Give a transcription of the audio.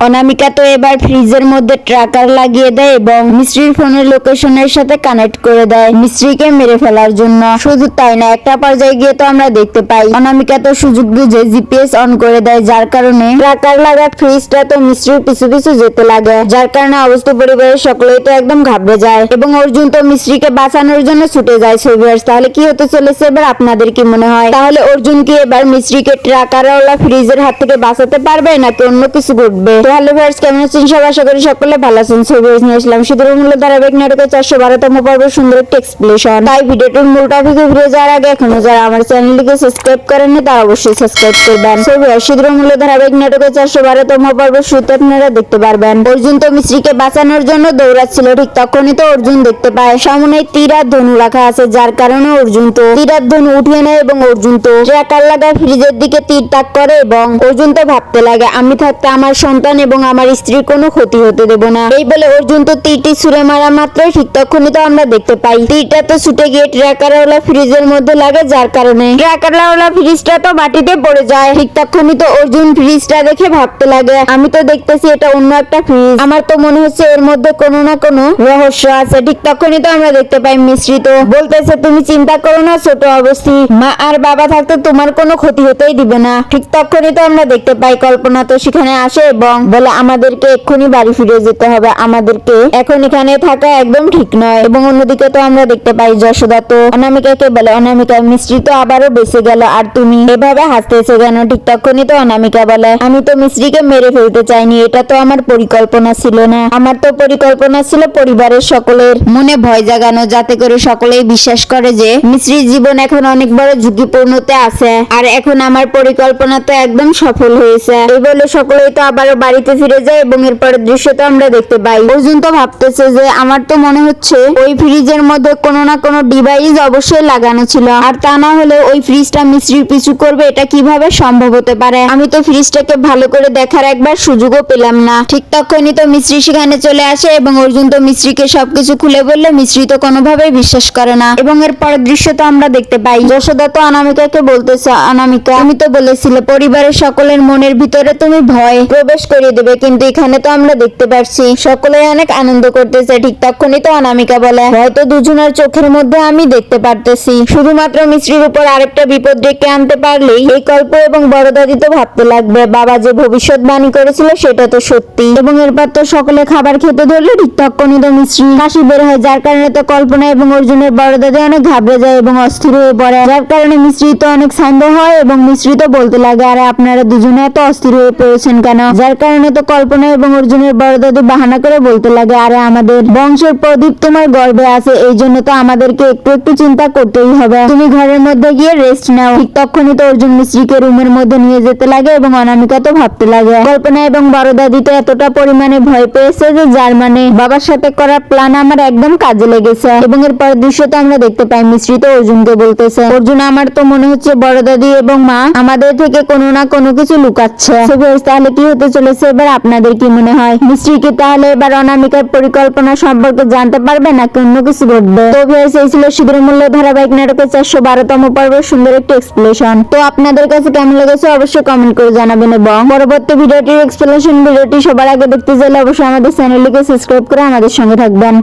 অনামিকা তো এবার ফ্রিজের মধ্যে ট্র্যাকার লাগিয়ে দেয় এবং মিস্ত্রির ফোনের লোকেশনের সাথে কানেক্ট করে দেয় মিস্ত্রিকে মেরে ফেলার জন্য। শুধু তাই না, একটা পর্যায়ে গিয়ে তো আমরা দেখতে পাই অনামিকা তো সুযোগ বুঝে জিপিএস অন করে দেয়, যার কারণে ট্র্যাকার লাগা ফ্রিজটা তো মিস্ত্রির পিছু পিছু যেতে লাগে, যার কারণে অবস্থ পরিবারের সকলেই তো একদম ঘাবড়ে যায় এবং অর্জুন তো মিস্ত্রিকে বাঁচানোর জন্য ছুটে যায়। সোভিয়ার্স, তাহলে কি হতে চলেছে এবার আপনাদের কি মনে হয়? তাহলে অর্জুন কি এবার মিস্ত্রিকে ট্র্যাকারওয়ালা ফ্রিজের হাত থেকে বাঁচাতে পারবে নাকি অন্য কিছু ঘটবে? হ্যালো ভিউয়ার্স, কেমন আছেন সবাই? আশা করি সকলে ভালো আছেন। সোভিয়ার্স নিয়ে আসলাম সুদূর মূল্য ধারাবাহিক নাটকের 412তম পর্ব সুন্দর একটি এক্সপ্লেনেশন। তাই ভিডিওটির মূল টপিকে ফিরে যাওয়ার আগে এখনো যারা আমার চ্যানেলটিকে সাবস্ক্রাইব করেননি তারা অবশ্যই সাবস্ক্রাইব করবেন। সোভিয়ার্স, সুদূর মূল্য ধারাবাহিক নাটকের 412তম পর্ব শুরুতে আপনারা দেখতে পারবেন অর্জুন তো মিস্ত্রিকে বাঁচানোর জন্য দৌড়াচ্ছিল। ঠিক তখনই তো অর্জুন দেখতে পায় সামনে তীর আর ধনু রাখা আছে, যার কারণে অর্জুন তো তীর আর ধনু উঠিয়ে নেয় এবং অর্জুন তো ট্র্যাকার লাগা ফ্রিজের দিকে তীর তাক করে এবং অর্জুন তো ভাবতে লাগে আমি থাকতে আমার সন্তান এবং আমার স্ত্রীর কোনো ক্ষতি হতে দেব না। এই বলে অর্জুন তো তীরটি ছুঁড়ে মারা মাত্রই ঠিক তখনই তো আমরা দেখতে পাই তীরটা তো ছুটে গিয়ে ট্র্যাকারওয়ালা ফ্রিজের মধ্যে লাগে, যার কারণে ট্র্যাকারওয়ালা ফ্রিজটা তো মাটিতে পড়ে যায়। ঠিক তখনই তো অর্জুন ফ্রিজটা দেখে ভাবতে লাগে আমি তো দেখতেছি এটা অন্য একটা ফ্রিজ, আমার তো মনে হচ্ছে এর মধ্যে কোনো না কোনো রহস্য আছে। ঠিক তখনই তো আমরা দেখতে পাই মিস্ত্রি তো বলতেছে তুমি চিন্তা করো না ছোট অবস্থি, মা আর বাবা থাকতে তোমার কোনো ক্ষতি হতেই দিবে না। ঠিক তখনই তো আমরা দেখতে পাই কল্পনা তো সেখানে আসে এবং বলে আমাদেরকে এক্ষুনি বাড়ি ফিরে যেতে হবে, আমাদেরকে এখন এখানে থাকা একদম ঠিক নয়। এবং অন্যদিকে তো আমরা দেখতে পাই যশোদা তো অনামিকাকে বলে অনামিকা মিস্ত্রি তো আবারও বেঁচে গেল আর তুমি এভাবে হাসতেছো কেন? ঠিক তখনই তো অনামিকা বলে আমি তো মিস্ত্রিকে মেরে ফেলতে চাইনি, এটা তো আমার পরিকল্পনা ছিল না, আমার তো পরিকল্পনা ছিল পরিবারের সকলের মনে ভয় জাগানো, যাতে করে সকলেই বিশ্বাস করে যে মিস্ত্রির জীবন এখন অনেক বড় ঝুঁকিপূর্ণতে আছে আর এখন আমার পরিকল্পনা তো একদম সফল হয়েছে। এই বলে সকলেই তো আবারও বাড়িতে ফিরে যায় এবং এরপরের দৃশ্য তো আমরা দেখতে পাই অর্জুন তো ভাবতেছে যে আমার তো মনে হচ্ছে ওই ফ্রিজের মধ্যে কোনো না কোনো ডিভাইস অবশ্যই লাগানো ছিল, আর তা না হলে ওই ফ্রিজটা মিস্ত্রির পিছু করবে এটা কিভাবে সম্ভব হতে পারে? আমি তো ফ্রিজটাকে ভালো করে দেখার একবার সুযোগও পেলাম না। ঠিক তখনই তো মিস্ত্রি সেখানে চলে আসে এবং অর্জুন তো মিস্ত্রিকে সবকিছু খুলে বললে মিস্ত্রি তো কোনোভাবেই বিশ্বাস করে না। এবং এর পরের দৃশ্য তো আমরা দেখতে পাই যশোদা তো অনামিকাকে বলতেছে অনামিকা তুমি তো বলেছিলে পরিবারের সকলের মনের ভিতরে তুমি ভয় প্রবেশ করিয়ে দেবে, কিন্তু এখানে তো আমরা দেখতে পাচ্ছি সকলে অনেক আনন্দ করতেছে। ঠিক তখনই তো অনামিকা বলে হয়তো দুজনের চোখের মধ্যে আমি দেখতে পারতেছি, শুধুমাত্র মিস্ত্রির উপর আরেকটা বিপদ ডেকে আনতে পারলেই এই কল্প এবং বড় দাদি তো ভাবতে লাগবে বাবা যে ভবিষ্যৎবাণী করেছিল সেটা তো সত্যি। এবং এরপর তো সকলে খাবার খেতে ধরলে ঠিক তখনই তো মিস্ত্রি কাশি বের হয়, যার কারণে তো কল্পনা এবং অর্জুনের বড় দাদি অনেক ঘাবড়ে যায় এবং অস্থির হয়ে পড়ে, যার কারণে মিস্ত্রি তো অনেক শান্ত হয় এবং মিস্ত্রি তো বলতে লাগে আরে আপনারা দুজনে এত অস্থির হয়ে পড়েছেন কেন? যার কারণে তো কল্পনা এবং অর্জুনের বড় দাদি বাহানা করে বলতে লাগে আরে আমাদের বংশের প্রদীপ তোমার গর্ভে আছে, এই জন্য তো আমাদেরকে একটু একটু চিন্তা করতেই হবে, তুমি ঘরের মধ্যে গিয়ে রেস্ট নাও। ঠিক তখনই তো অর্জুন মিস্ত্রিকে রুমের মধ্যে নিয়ে যেতে লাগে এবং অনামিকা তো ভাবতে লাগে কল্পনা এবং বড় দাদি তো এতটা পরিমাণে ভয় পেয়েছে যে যার মানে বাবার সাথে করা প্ল্যান আমার একদম কাজে লেগেছে। এবং এর পরের দৃশ্য তো আমরা দেখতে পাই মিস্ত্রি তো অর্জুনকে বলতেছে অর্জুন আমার তো মনে হচ্ছে বড় দাদি এবং মা আমাদের থেকে কোনো না কোনো কিছু লুকাচ্ছে। তাহলে কি হতে চলেছে এবার আপনাদের কি মনে হয়? মিস্ত্রি কি তাহলে এবার অনামিকার পরিকল্পনা সম্পর্কে জানতে পারবে নাকি অন্য কিছু ঘটবে? তো ভিউয়ার্স, এই ছিল সুদূর মূল্য ধারাবাহিক নাটকের 412তম পর্বের সুন্দর একটি এক্সপ্লেনেশন। তো আপনাদের কাছে কেমন লেগেছে অবশ্যই কমেন্ট করে জানাবেন এবং পরবর্তী ভিডিওটির এক্সপ্লেনেশন ভিডিওটি সবার আগে দেখতে চাইলে অবশ্যই আমাদের চ্যানেলটিকে সাবস্ক্রাইব করে আমাদের সঙ্গে থাকবেন।